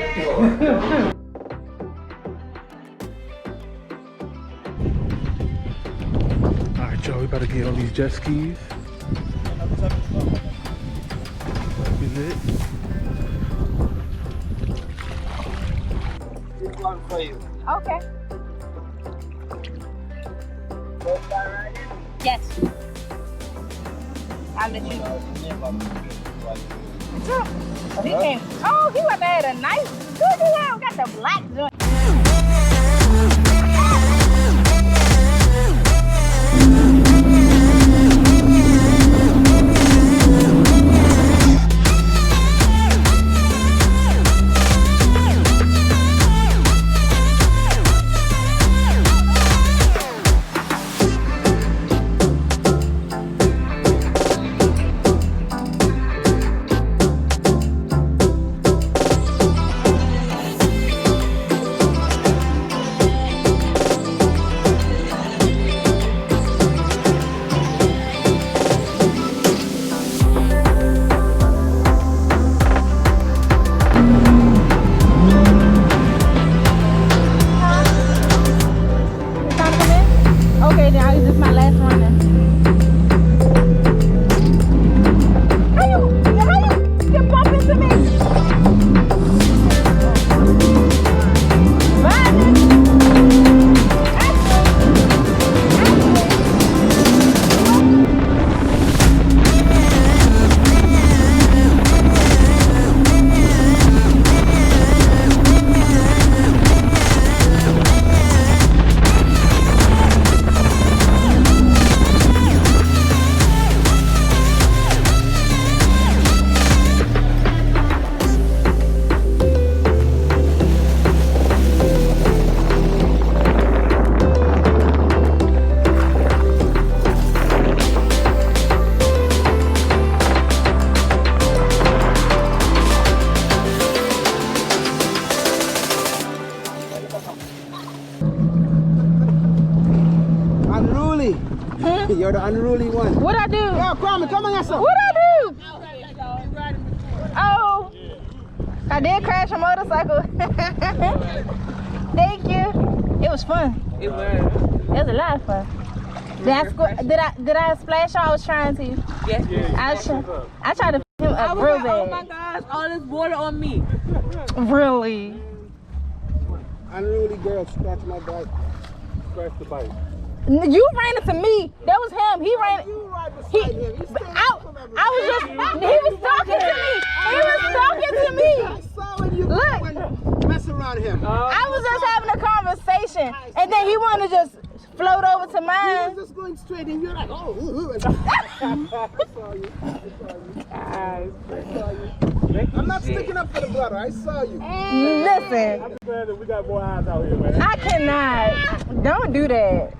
Alright, y'all, we about to get on these jet skis. We lit. This one for you. Okay. Yes. I'll let you know. Oh, he came. Oh, he went there had a nice, good deal. Got the black joint. Okay, now this is my last one then. How you can bump into me? Bye, Unruly. You're the unruly one. what I do? Yeah, come on, yes, sir. What I do? Oh, I did crash a motorcycle. Thank you. It was fun. It was a lot of fun. Did I splash? I was trying to. Yes. I tried to pick him up real bad. Oh my gosh, all this water on me. Really? Unruly girl, scratch my bike. Scratch the bike. You ran into me. That was him. He ran. You right beside him. He's I was just. He was talking to me. He was talking to me. I saw when you Look. went mess around him. I was just having a conversation, and then he wanted to just float over to He mine. was just going straight and you're like, oh, I saw you. I saw you. I'm not sticking up for the brother. I saw you. Listen, I'm glad that we got more eyes out here, man. I cannot. Don't do that.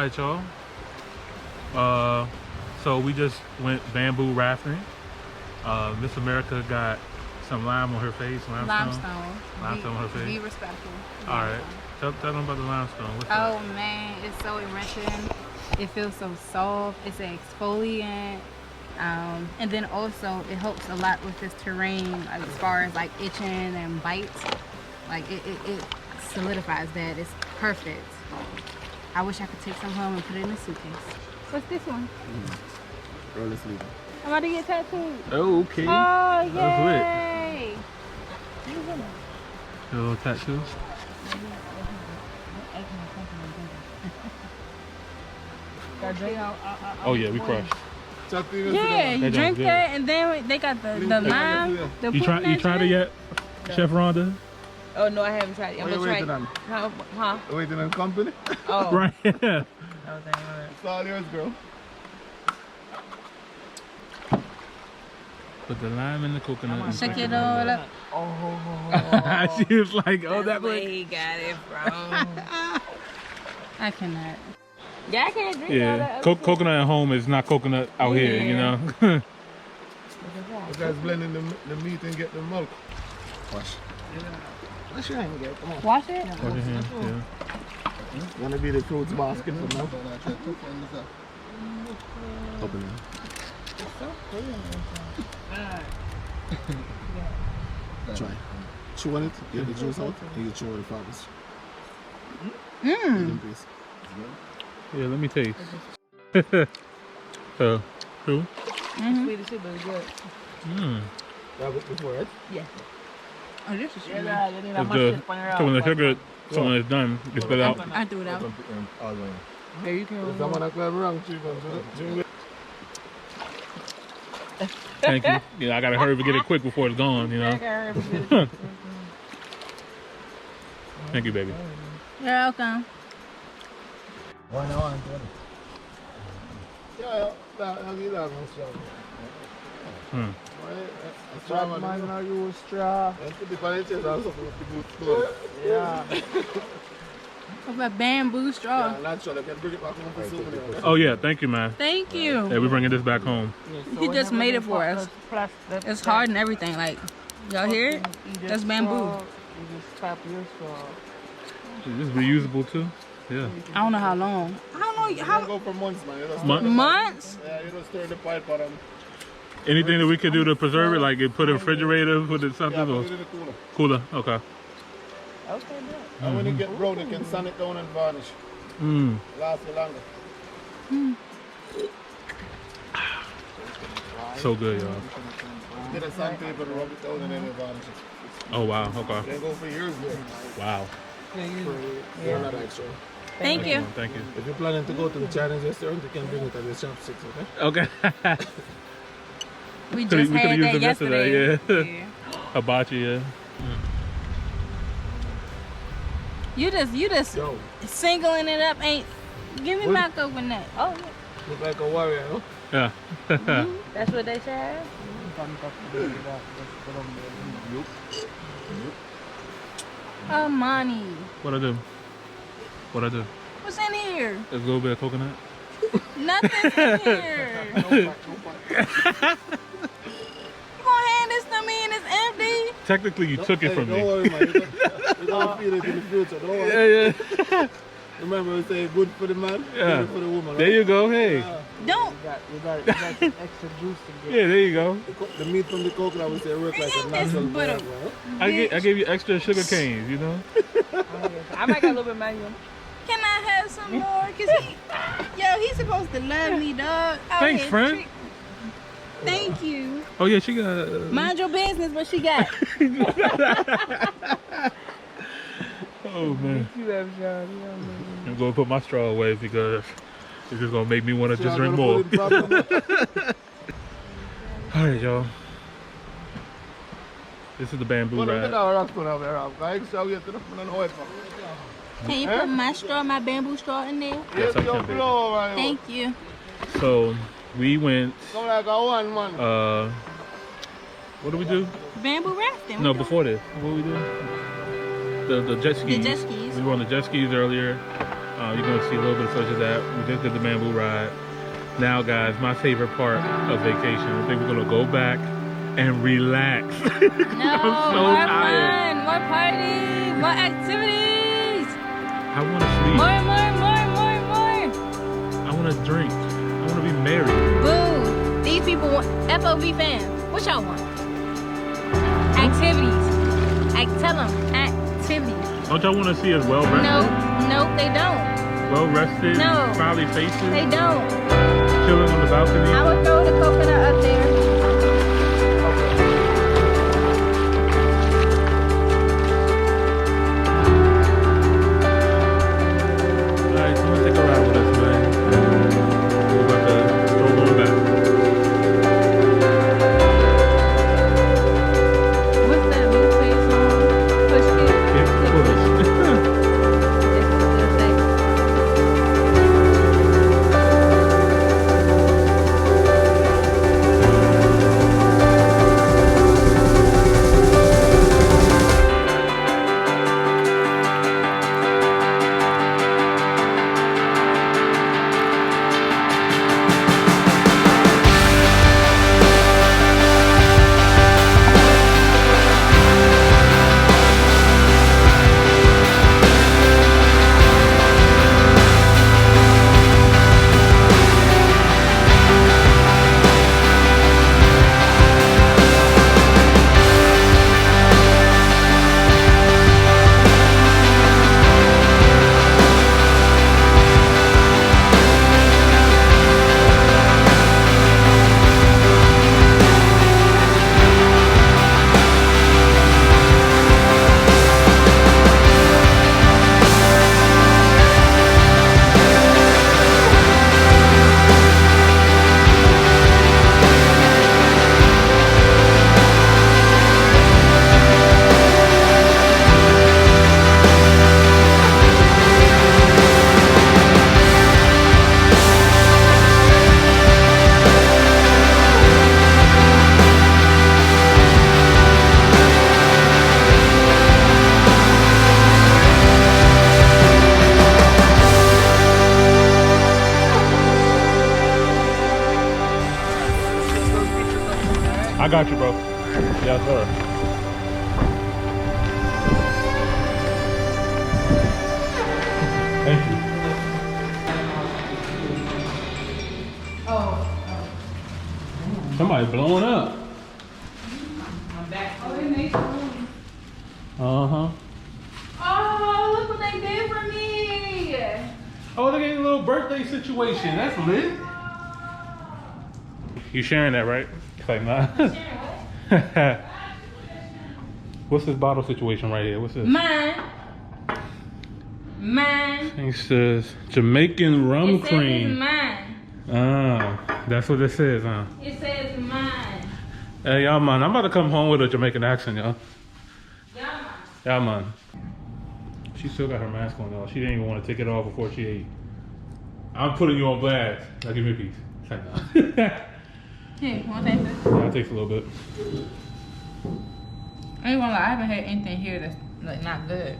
Alright, y'all. So we just went bamboo rafting. Miss America got some lime on her face. Limestone on her face. Be respectful. Alright. Tell them about the limestone. What's Oh man, it's so enriching. It feels so soft. It's an exfoliant. And then also it helps a lot with this terrain, like, as far as like itching and bites. Like it solidifies that. It's perfect. I wish I could take some home and put it in a suitcase. What's this one? Roll asleep. I'm about to get tattooed. Oh, okay. Oh, yay! That's lit. A little tattoo. Oh yeah, we crushed. Yeah, you drink that, and then they got the lime. You tried it yet, Chef Rhonda? Oh no, I haven't tried it. I'm gonna try it. Huh? Waiting on company? Oh. Right. Yeah. It's all yours, girl. Put the lime in the coconut. And Shake it all up. Oh. She was like, "Oh, That's that where way." he got it from. I cannot. Yeah, I can't drink all Yeah, that. coconut at home is not coconut out here, you know. You guys blending the meat and get the milk. Wash. Wash your hand, girl. Come on. Wash it? Wash your hands, yeah. Wanna be the fruits basket for now? Open it. Try. Chew on it, get the juice out, and you chew on the fibers. Mmm. Yeah, let me taste. So, who? Sweet as shit, but it's good. That was before, right? Yeah. Oh, this is sweet. It's good. So when the sugar, so when it's done, it's spit out. I threw it out. Here you can. Someone that clever wrong, Thank you. Yeah, I gotta hurry to get it quick before it's gone, you know. Thank you, baby. You're welcome. Yeah, I'll get that one strong. Strong man, I use straw. Yeah. Of a bamboo straw. Oh yeah, thank you, man. Thank you. Yeah, we're bringing this back home. He just made it for us. It's hard and everything. Like, y'all hear it? That's bamboo. This is reusable too. Yeah. I don't know how long. How go for months, man. Months? Yeah, you don't stir the pipe on them. Anything that we could do to preserve it, like it put in a refrigerator, put it something, Yeah, or put it in the cooler. cooler. Okay. And when you get brown, you can sand it down and varnish. Lasts you longer. So good, y'all. Get a sandpaper to rub it down and then you varnish it. Oh wow. You Okay. can go for years there. Wow. For not extra. Thank you. Thank you. If you're planning to go to the Chinese restaurant, you can bring it at the chopsticks, okay? Okay. We we just could had use that them yesterday. yesterday. Yeah. Hibachi. Yeah. You just Yo, singling it up. Ain't give me my coconut. Oh, look like a warrior, no? Yeah. that's what they said. Oh, money. What I do? What I do? What's in here? A little bit of coconut. Nothing's in here. You gonna hand this to me and it's empty? Technically, you took it from Don't me. worry, man. You're gonna feel it in the future. Don't worry. Yeah, yeah. Remember we say good for the man, Yeah. good for the woman. There you go. Hey. Don't. You got some extra juice to get. Yeah, there you go. The meat from the coconut we say work like a natural But butter. I gave you extra sugar canes, you know? I might got a little bit manual. Can I have some more? Cause he's supposed to love me, dog. Thanks, friend. Thank you. Oh yeah, she got. Mind your business, what she got? Oh man. You have Sean. I'm gonna put my straw away because it's just gonna make me want to just drink more. All right, y'all. This is the bamboo ride. Can you put my straw, my bamboo straw in there? Yes, I can, baby. Thank you. So we went. Like a one man. What do we do? Bamboo rafting. No, before this. What we do? The jet skis. The jet skis. We were on the jet skis earlier. You're gonna see a little bit of such of that. We just did the bamboo ride. Now, guys, my favorite part of vacation. I think we're gonna go back and relax. No, I'm so more tired. fun, more party, more activities. I want to sleep. More. I want to drink. I want to be married. Boo. These people want FOV fans. What y'all want? Activities. Tell them activities. Don't y'all want to see us well rested? No, they don't. Well rested. No. Smiley faces. They don't. Chilling on the balcony. I would throw the coconut up there. Alright, come on, take a ride with us, man. We're about to stroll on back. What's that Blueface song? Push it. Get pushed. I got you, bro. Yes, sir. Thank you. Somebody blowing up. Uh-huh. Oh, look what they did for me. Oh, look at a little birthday situation. That's lit. You sharing that, right? It's like, nah. What's this bottle situation right here? What's this? Mine. It says Jamaican rum It says cream. it's mine. Ah, that's what it says, huh? It says mine. Hey, y'all, man, I'm about to come home with a Jamaican accent, y'all. Yeah. Yeah, man. She still got her mask on, y'all. She didn't even want to take it off before she ate. I'm putting you on blast. Now give me a piece. It's like, nah. Here, want to taste this? Yeah, I'll taste a little bit. I ain't gonna lie, I haven't had anything here that's like not good.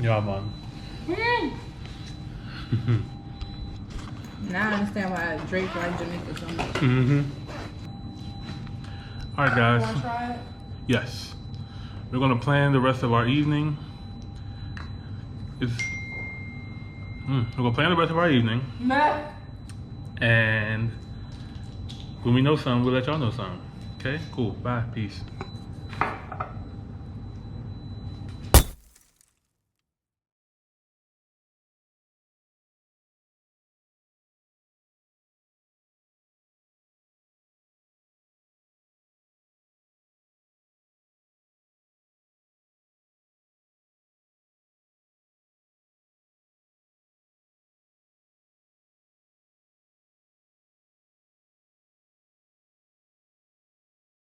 Yeah, man. Now I understand why Drake likes Jamaica so much. Mm-hmm. All right, guys. Want to try it? Yes. We're gonna plan the rest of our evening. We're gonna plan the rest of our evening. And when we know something, we'll let y'all know something. Okay, cool, bye, peace.